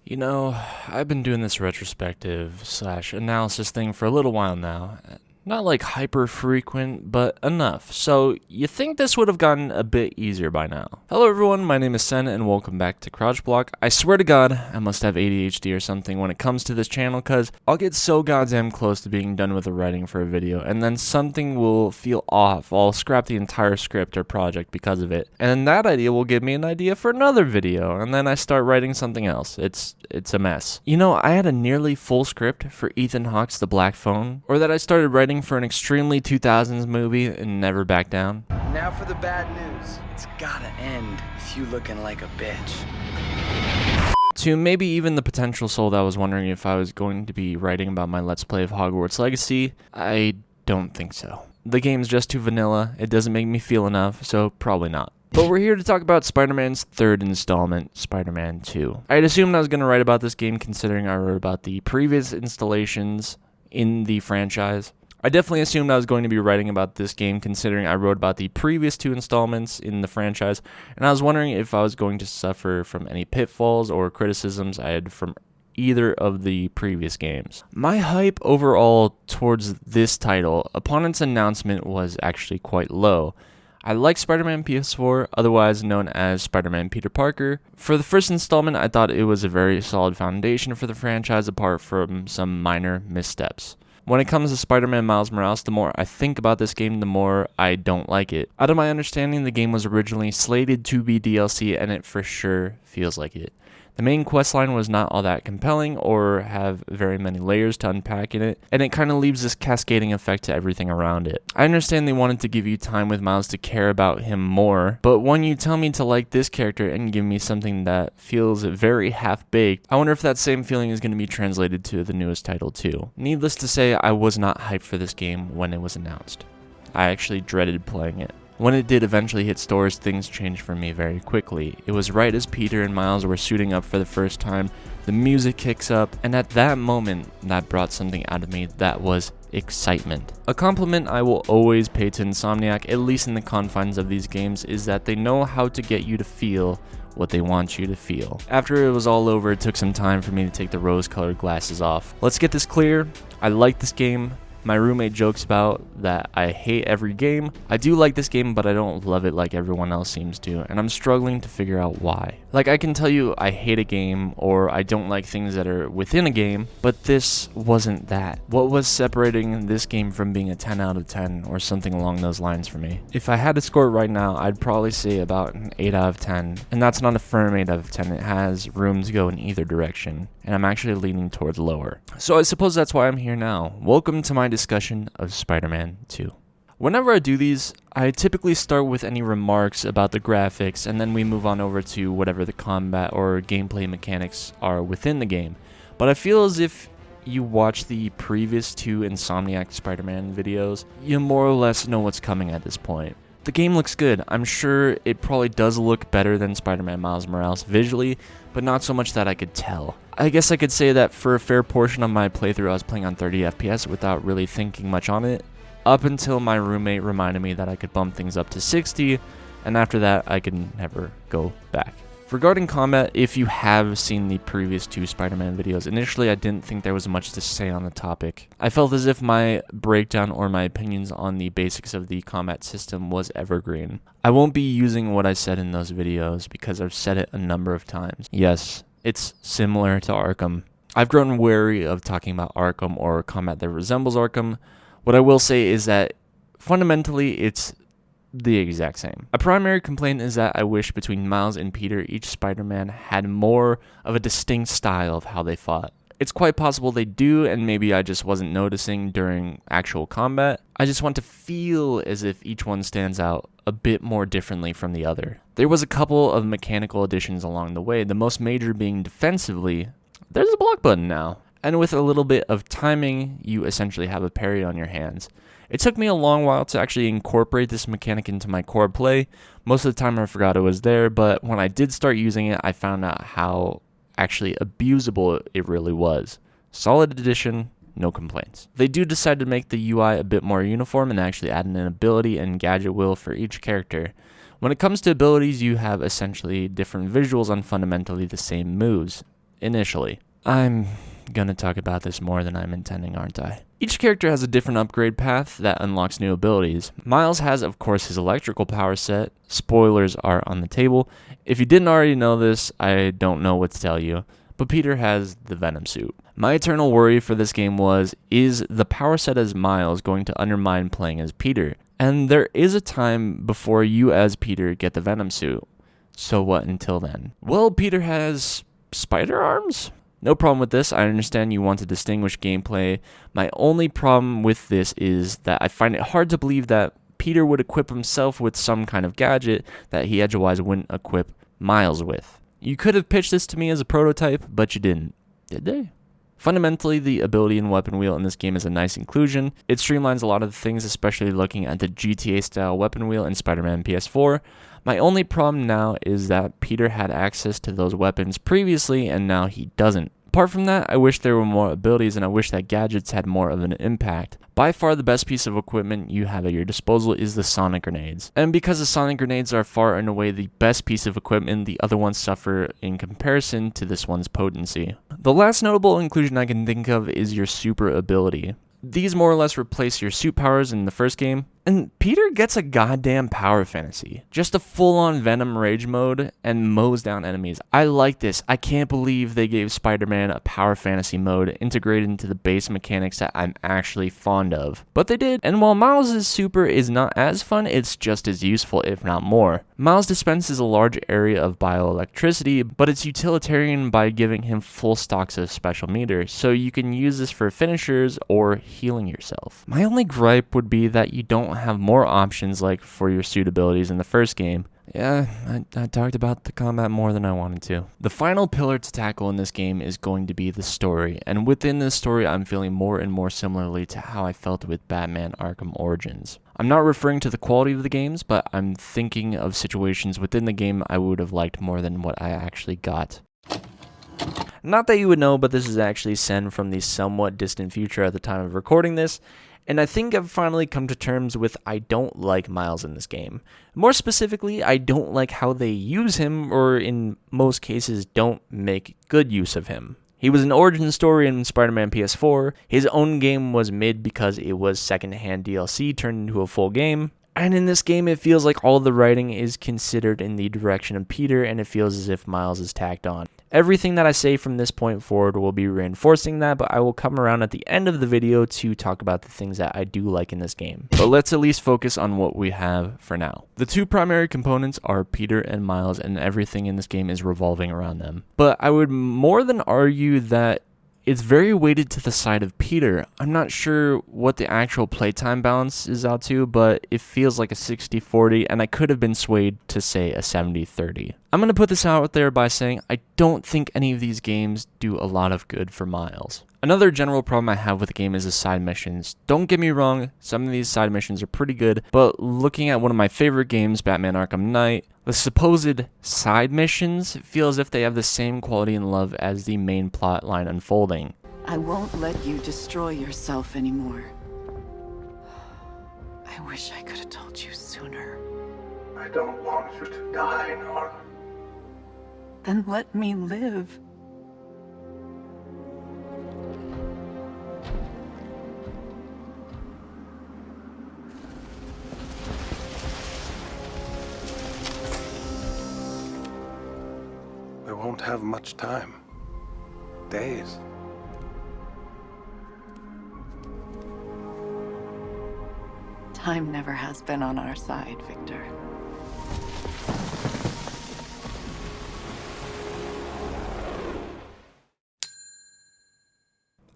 You know, I've been doing this retrospective slash analysis thing for a little while now. Not like hyper frequent, but enough. So, you think this would have gotten a bit easier by now. Hello everyone, my name is Sen and welcome back to Crouch Block. I swear to God, I must have ADHD or something when it comes to this channel, cause I'll get so goddamn close to being done with the writing for a video and then something will feel off. I'll scrap the entire script or project because of it. And then that idea will give me an idea for another video, and then I start writing something else. It's a mess. You know, I had a nearly full script for Ethan Hawke's The Black Phone, or that I started writing for an extremely 2000s movie and never back down. Now for the bad news. It's gotta end with you looking like a bitch. To maybe even the potential soul that was wondering if I was going to be writing about my Let's Play of Hogwarts Legacy, I don't think so. The game's just too vanilla, it doesn't make me feel enough, so probably not. But we're here to talk about Spider-Man's third installment, Spider-Man 2. I had assumed I was going to write about this game considering I wrote about the previous installations in the franchise. I definitely assumed I was going to be writing about this game considering I wrote about the previous two installments in the franchise, and I was wondering if I was going to suffer from any pitfalls or criticisms I had from either of the previous games. My hype overall towards this title upon its announcement was actually quite low. I like Spider-Man PS4, otherwise known as Spider-Man Peter Parker. For the first installment, I thought it was a very solid foundation for the franchise apart from some minor missteps. When it comes to Spider-Man Miles Morales, the more I think about this game, the more I don't like it. Out of my understanding, the game was originally slated to be DLC, and it for sure feels like it. The main questline was not all that compelling or have very many layers to unpack in it, and it kind of leaves this cascading effect to everything around it. I understand they wanted to give you time with Miles to care about him more, but when you tell me to like this character and give me something that feels very half-baked, I wonder if that same feeling is going to be translated to the newest title too. Needless to say, I was not hyped for this game when it was announced. I actually dreaded playing it. When it did eventually hit stores, things changed for me very quickly. It was right as Peter and Miles were suiting up for the first time, the music kicks up, and at that moment, that brought something out of me that was excitement. A compliment I will always pay to Insomniac, at least in the confines of these games, is that they know how to get you to feel what they want you to feel. After it was all over, it took some time for me to take the rose-colored glasses off. Let's get this clear, I like this game. My roommate jokes about that I hate every game. I do like this game, but I don't love it like everyone else seems to, and I'm struggling to figure out why. Like, I can tell you I hate a game, or I don't like things that are within a game, but this wasn't that. What was separating this game from being a 10 out of 10, or something along those lines for me? If I had to score it right now, I'd probably say about an 8 out of 10, and that's not a firm 8 out of 10, it has room to go in either direction, and I'm actually leaning towards lower. So I suppose that's why I'm here now. Welcome to my discussion of Spider-Man 2. Whenever I do these, I typically start with any remarks about the graphics, and then we move on over to whatever the combat or gameplay mechanics are within the game. But I feel as if you watch the previous two Insomniac Spider-Man videos, you more or less know what's coming at this point. The game looks good. I'm sure it probably does look better than Spider-Man Miles Morales visually, but not so much that I could tell. I guess I could say that for a fair portion of my playthrough I was playing on 30 FPS without really thinking much on it, up until my roommate reminded me that I could bump things up to 60, and after that I could never go back. Regarding combat, if you have seen the previous two Spider-Man videos, initially I didn't think there was much to say on the topic. I felt as if my breakdown or my opinions on the basics of the combat system was evergreen. I won't be using what I said in those videos because I've said it a number of times. Yes, it's similar to Arkham. I've grown wary of talking about Arkham or combat that resembles Arkham. What I will say is that fundamentally it's the exact same. A primary complaint is that I wish between Miles and Peter each Spider-Man had more of a distinct style of how they fought. It's quite possible they do, and maybe I just wasn't noticing during actual combat. I just want to feel as if each one stands out a bit more differently from the other. There was a couple of mechanical additions along the way, the most major being defensively, there's a block button now. And with a little bit of timing, you essentially have a parry on your hands. It took me a long while to actually incorporate this mechanic into my core play. Most of the time I forgot it was there, but when I did start using it, I found out how actually abusable it really was. Solid addition, no complaints. They do decide to make the UI a bit more uniform and actually add an ability and gadget wheel for each character. When it comes to abilities, you have essentially different visuals on fundamentally the same moves. initially. I'm gonna talk about this more than I'm intending, aren't I? Each character has a different upgrade path that unlocks new abilities. Miles has, of course, his electrical power set. Spoilers are on the table. If you didn't already know this, I don't know what to tell you. But Peter has the Venom suit. My eternal worry for this game was, is the power set as Miles going to undermine playing as Peter? And there is a time before you as Peter get the Venom suit. So what until then? Well, Peter has spider arms? No problem with this. I understand you want to distinguish gameplay. My only problem with this is that I find it hard to believe that Peter would equip himself with some kind of gadget that he edgewise wouldn't equip Miles with. You could have pitched this to me as a prototype, but you didn't. Did they? Fundamentally, the ability and weapon wheel in this game is a nice inclusion. It streamlines a lot of things, especially looking at the GTA-style weapon wheel in Spider-Man PS4. My only problem now is that Peter had access to those weapons previously, and now he doesn't. Apart from that, I wish there were more abilities, and I wish that gadgets had more of an impact. By far, the best piece of equipment you have at your disposal is the sonic grenades. And because the sonic grenades are far and away the best piece of equipment, the other ones suffer in comparison to this one's potency. The last notable inclusion I can think of is your super ability. These more or less replace your suit powers in the first game, and Peter gets a goddamn power fantasy. Just a full-on Venom rage mode and mows down enemies. I like this. I can't believe they gave Spider-Man a power fantasy mode integrated into the base mechanics that I'm actually fond of. But they did, and while Miles' super is not as fun, it's just as useful, if not more. Miles dispenses a large area of bioelectricity, but it's utilitarian by giving him full stocks of special meter, so you can use this for finishers or healing yourself. My only gripe would be that you don't have more options like for your suit abilities in the first game. Yeah, I talked about the combat more than I wanted to. The final pillar to tackle in this game is going to be the story, and within this story I'm feeling more and more similarly to how I felt with Batman Arkham Origins. I'm not referring to the quality of the games, but I'm thinking of situations within the game I would have liked more than what I actually got. Not that you would know, but this is actually Sen from the somewhat distant future at the time of recording this, and I think I've finally come to terms with I don't like Miles in this game. More specifically, I don't like how they use him, or in most cases don't make good use of him. He was an origin story in Spider-Man PS4, his own game was mid because it was second-hand DLC turned into a full game, and in this game it feels like all the writing is considered in the direction of Peter, and it feels as if Miles is tacked on. Everything that I say from this point forward will be reinforcing that, but I will come around at the end of the video to talk about the things that I do like in this game. But let's at least focus on what we have for now. The two primary components are Peter and Miles, and everything in this game is revolving around them. But I would more than argue that it's very weighted to the side of Peter. I'm not sure what the actual playtime balance is out to, but it feels like a 60-40, and I could have been swayed to say a 70-30. I'm going to put this out there by saying I don't think any of these games do a lot of good for Miles. Another general problem I have with the game is the side missions. Don't get me wrong, some of these side missions are pretty good, but looking at one of my favorite games, Batman Arkham Knight, the supposed side missions feel as if they have the same quality and love as the main plot line unfolding. I won't let you destroy yourself anymore. I wish I could have told you sooner. I don't want you to die, Nora. Then let me live. We won't have much time. Days. Time never has been on our side, Victor.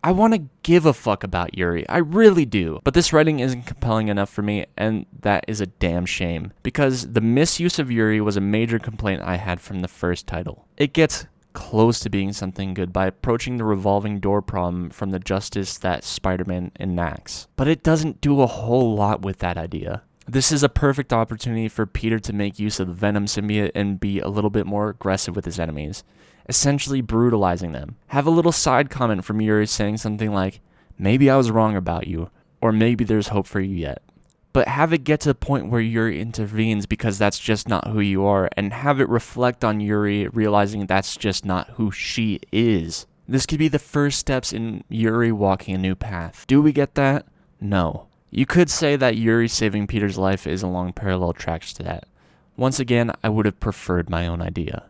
I want to give a fuck about Yuri, I really do, but this writing isn't compelling enough for me, and that is a damn shame, because the misuse of Yuri was a major complaint I had from the first title. It gets close to being something good by approaching the revolving door problem from the justice that Spider-Man enacts, but it doesn't do a whole lot with that idea. This is a perfect opportunity for Peter to make use of the Venom symbiote and be a little bit more aggressive with his enemies, essentially brutalizing them. Have a little side comment from Yuri saying something like, "Maybe I was wrong about you," or "Maybe there's hope for you yet." but have it get to the point where Yuri intervenes because that's just not who you are, and have it reflect on Yuri realizing that's just not who she is. This could be the first steps in Yuri walking a new path. Do we get that? No. You could say that Yuri saving Peter's life is along parallel tracks to that. Once again, I would have preferred my own idea.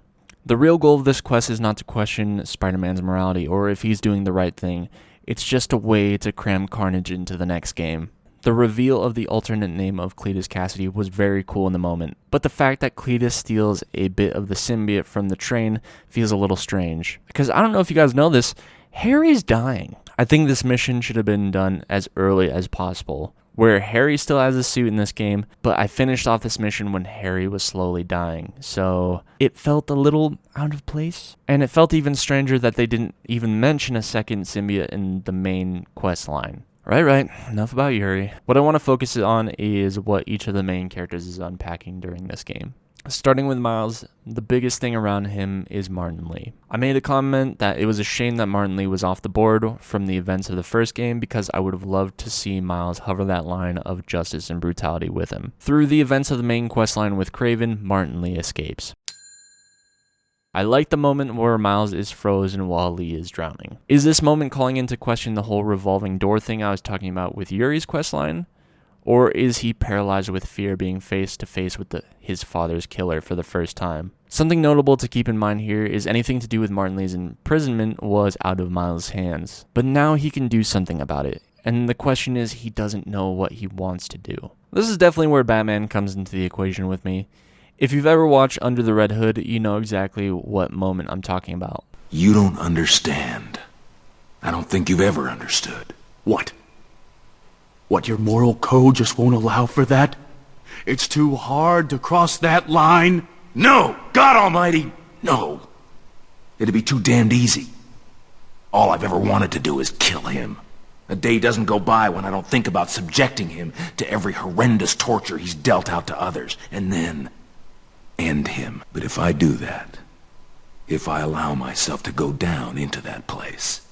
The real goal of this quest is not to question Spider-Man's morality or if he's doing the right thing. It's just a way to cram Carnage into the next game. The reveal of the alternate name of Cletus Cassidy was very cool in the moment, but the fact that Cletus steals a bit of the symbiote from the train feels a little strange. Because I don't know if you guys know this, Harry's dying. I think this mission should have been done as early as possible, where Harry still has a suit in this game, but I finished off this mission when Harry was slowly dying, so it felt a little out of place. And it felt even stranger that they didn't even mention a second symbiote in the main quest line. Right, enough about Yuri. What I want to focus on is what each of the main characters is unpacking during this game. Starting with Miles, the biggest thing around him is Martin Lee. I made a comment that it was a shame that Martin Lee was off the board from the events of the first game because I would have loved to see Miles hover that line of justice and brutality with him. Through the events of the main quest line with Kraven, Martin Lee escapes. I like the moment where Miles is frozen while Lee is drowning. Is this moment calling into question the whole revolving door thing I was talking about with Yuri's questline? Or is he paralyzed with fear being face to face with his father's killer for the first time? Something notable to keep in mind here is anything to do with Martin Lee's imprisonment was out of Miles' hands. But now he can do something about it. And the question is, he doesn't know what he wants to do. This is definitely where Batman comes into the equation with me. If you've ever watched Under the Red Hood, you know exactly what moment I'm talking about. You don't understand. I don't think you've ever understood. What? What, your moral code just won't allow for that? It's too hard to cross that line? No! God almighty, no! It'd be too damned easy. All I've ever wanted to do is kill him. A day doesn't go by when I don't think about subjecting him to every horrendous torture he's dealt out to others, and then end him. But if I do that, if I allow myself to go down into that place,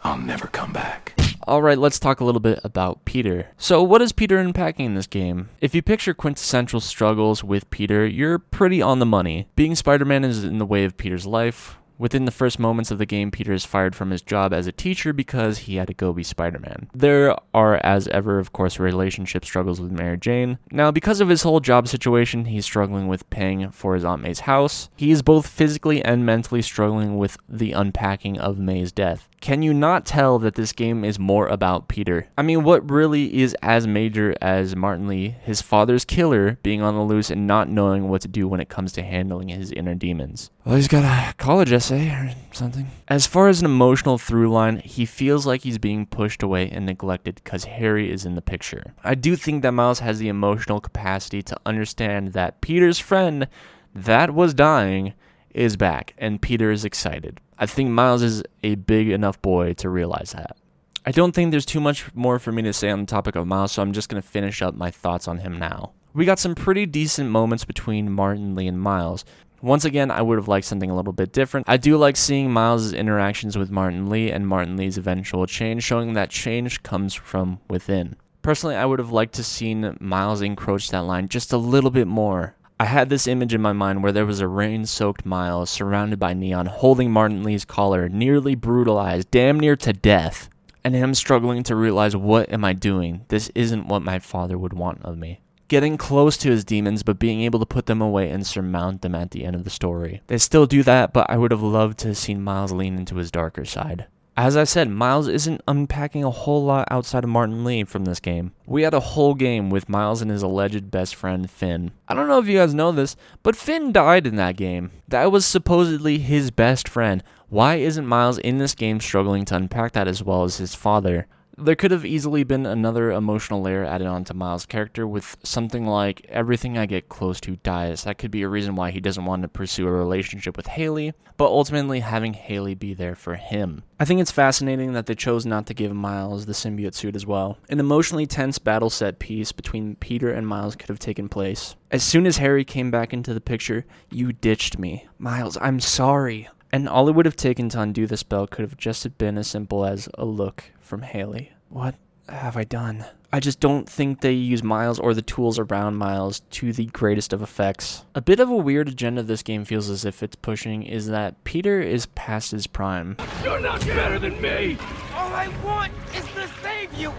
I'll never come back. Alright, let's talk a little bit about Peter. So what is Peter unpacking in this game? If you picture quintessential struggles with Peter, you're pretty on the money. Being Spider-Man is in the way of Peter's life. Within the first moments of the game, Peter is fired from his job as a teacher because he had to go be Spider-Man. There are, as ever, of course, relationship struggles with Mary Jane. Now, because of his whole job situation, he's struggling with paying for his Aunt May's house. He is both physically and mentally struggling with the unpacking of May's death. Can you not tell that this game is more about Peter? I mean, what really is as major as Martin Lee, his father's killer, being on the loose and not knowing what to do when it comes to handling his inner demons? Well, he's got a college essay or something. As far as an emotional through line, he feels like he's being pushed away and neglected because Harry is in the picture. I do think that Miles has the emotional capacity to understand that Peter's friend that was dying is back, and Peter is excited. I think Miles is a big enough boy to realize that. I don't think there's too much more for me to say on the topic of Miles, so I'm just going to finish up my thoughts on him now. We got some pretty decent moments between Martin Lee and Miles. Once again, I would have liked something a little bit different. I do like seeing Miles' interactions with Martin Lee and Martin Lee's eventual change, showing that change comes from within. Personally, I would have liked to seen Miles encroach that line just a little bit more. I had this image in my mind where there was a rain-soaked Miles surrounded by neon holding Martin Lee's collar, nearly brutalized, damn near to death, and him struggling to realize, what am I doing? This isn't what my father would want of me. Getting close to his demons, but being able to put them away and surmount them at the end of the story. They still do that, but I would have loved to have seen Miles lean into his darker side. As I said, Miles isn't unpacking a whole lot outside of Martin Lee from this game. We had a whole game with Miles and his alleged best friend, Finn. I don't know if you guys know this, but Finn died in that game. That was supposedly his best friend. Why isn't Miles in this game struggling to unpack that as well as his father? There could have easily been another emotional layer added onto Miles' character with something like, everything I get close to dies. That could be a reason why he doesn't want to pursue a relationship with Haley, but ultimately having Haley be there for him. I think it's fascinating that they chose not to give Miles the symbiote suit as well. An emotionally tense battle set piece between Peter and Miles could have taken place. As soon as Harry came back into the picture, you ditched me. Miles, I'm sorry. And all it would have taken to undo the spell could have just been as simple as a look from Haley. What? have I done? I just don't think they use Miles or the tools around Miles to the greatest of effects. A bit of a weird agenda this game feels as if it's pushing is that Peter is past his prime. You're not better than me! All I want is to save you.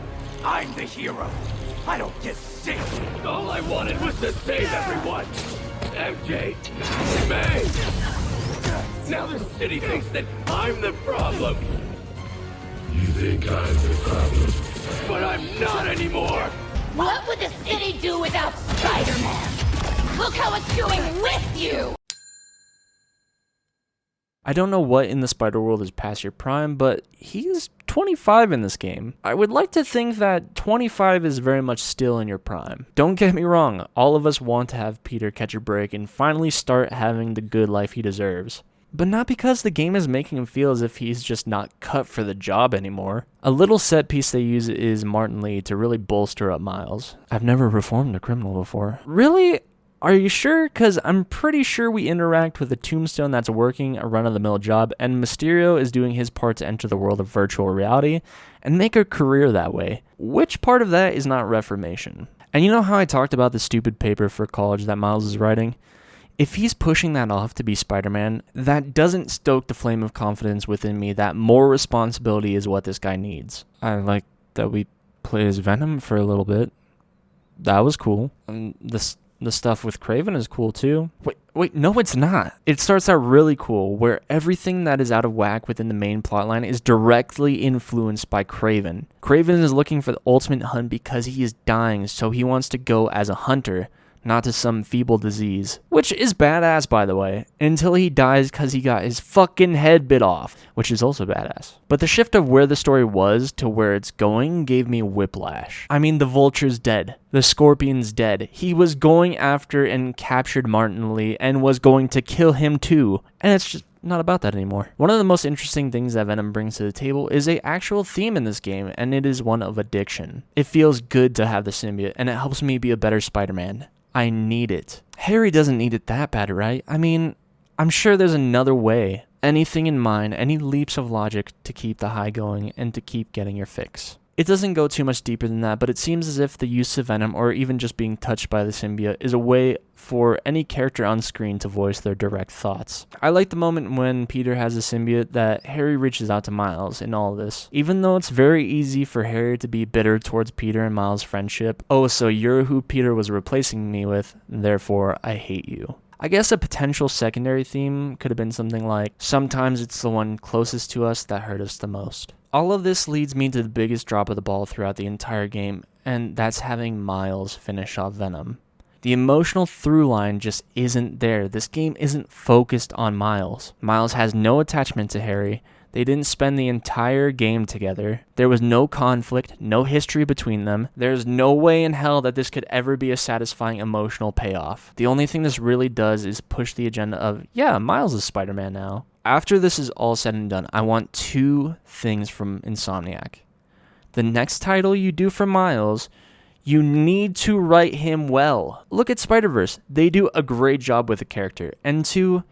I'm the hero. I don't get sick. All I wanted was to save everyone. MJ, May. Now the city thinks that I'm the problem. You think I'm the problem? But I'm not anymore. What would the city do without Spider-Man? Look how it's doing with you! I don't know what in the Spider-World is past your prime, but he's 25 in this game. I would like to think that 25 is very much still in your prime. Don't get me wrong, all of us want to have Peter catch a break and finally start having the good life he deserves. But not because the game is making him feel as if he's just not cut for the job anymore. A little set piece they use is Martin Lee to really bolster up Miles. I've never reformed a criminal before. Really? Are you sure? Because I'm pretty sure we interact with a tombstone that's working a run-of-the-mill job, and Mysterio is doing his part to enter the world of virtual reality and make a career that way. Which part of that is not reformation? And you know how I talked about the stupid paper for college that Miles is writing? If he's pushing that off to be Spider-Man, that doesn't stoke the flame of confidence within me that more responsibility is what this guy needs. I like that we play as Venom for a little bit. That was cool. And the stuff with Kraven is cool too. Wait, no it's not. It starts out really cool, where everything that is out of whack within the main plotline is directly influenced by Kraven. Kraven is looking for the ultimate hunt because he is dying, so he wants to go as a hunter, not to some feeble disease. Which is badass, by the way, until he dies because he got his fucking head bit off, which is also badass. But the shift of where the story was to where it's going gave me whiplash. I mean, the Vulture's dead. The Scorpion's dead. He was going after and captured Martin Lee and was going to kill him too. And it's just not about that anymore. One of the most interesting things that Venom brings to the table is an actual theme in this game, and it is one of addiction. It feels good to have the symbiote, and it helps me be a better Spider-Man. I need it. Harry doesn't need it that bad, right? I mean, I'm sure there's another way. Anything in mind, any leaps of logic to keep the high going and to keep getting your fix. It doesn't go too much deeper than that, but it seems as if the use of Venom, or even just being touched by the symbiote, is a way for any character on screen to voice their direct thoughts. I like the moment when Peter has a symbiote that Harry reaches out to Miles in all of this. Even though it's very easy for Harry to be bitter towards Peter and Miles' friendship. Oh, so you're who Peter was replacing me with, therefore I hate you. I guess a potential secondary theme could have been something like, sometimes it's the one closest to us that hurt us the most. All of this leads me to the biggest drop of the ball throughout the entire game, and that's having Miles finish off Venom. The emotional through line just isn't there. This game isn't focused on Miles. Miles has no attachment to Harry. They didn't spend the entire game together. There was no conflict, no history between them. There's no way in hell that this could ever be a satisfying emotional payoff. The only thing this really does is push the agenda of, yeah, Miles is Spider-Man now. After this is all said and done, I want two things from Insomniac. The next title you do for Miles, you need to write him well. Look at Spider-Verse. They do a great job with the character. And two,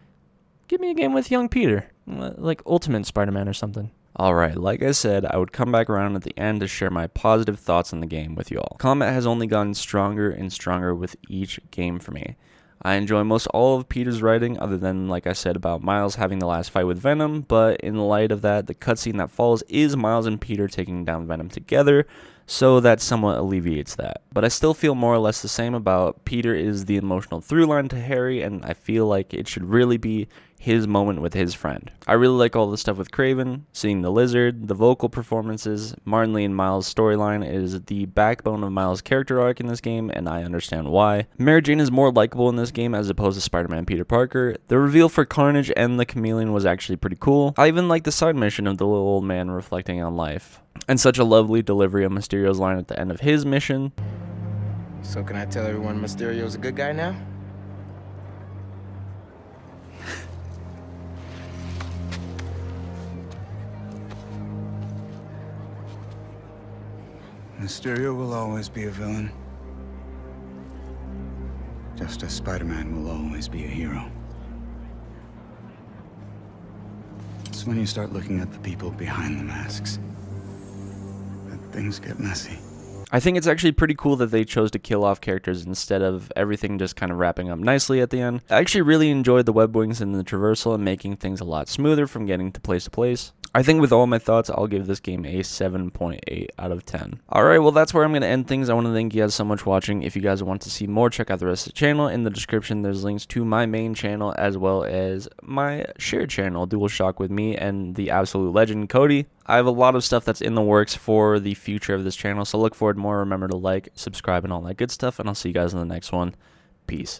give me a game with young Peter. Like Ultimate Spider-Man or something. Alright, like I said, I would come back around at the end to share my positive thoughts on the game with you all. Combat has only gotten stronger and stronger with each game for me. I enjoy most all of Peter's writing, other than, like I said, about Miles having the last fight with Venom, but in light of that, the cutscene that follows is Miles and Peter taking down Venom together, so that somewhat alleviates that. But I still feel more or less the same about Peter is the emotional through line to Harry, and I feel like it should really be his moment with his friend. I really like all the stuff with Kraven, seeing the Lizard, the vocal performances. Martin Lee and Miles' storyline is the backbone of Miles' character arc in this game, and I understand why. Mary Jane is more likable in this game as opposed to Spider-Man Peter Parker. The reveal for Carnage and the Chameleon was actually pretty cool. I even like the side mission of the little old man reflecting on life. And such a lovely delivery of Mysterio's line at the end of his mission. So can I tell everyone Mysterio's a good guy now? Mysterio will always be a villain. Just as Spider-Man will always be a hero. It's when you start looking at the people behind the masks that things get messy. I think it's actually pretty cool that they chose to kill off characters instead of everything just kind of wrapping up nicely at the end. I actually really enjoyed the web wings and the traversal and making things a lot smoother from getting to place. I think with all my thoughts, I'll give this game a 7.8 out of 10. Alright, well that's where I'm going to end things. I want to thank you guys so much for watching. If you guys want to see more, check out the rest of the channel. In the description, there's links to my main channel as well as my shared channel, DualShock, with me and the absolute legend, Cody. I have a lot of stuff that's in the works for the future of this channel, so look forward to more. Remember to like, subscribe, and all that good stuff, and I'll see you guys in the next one. Peace.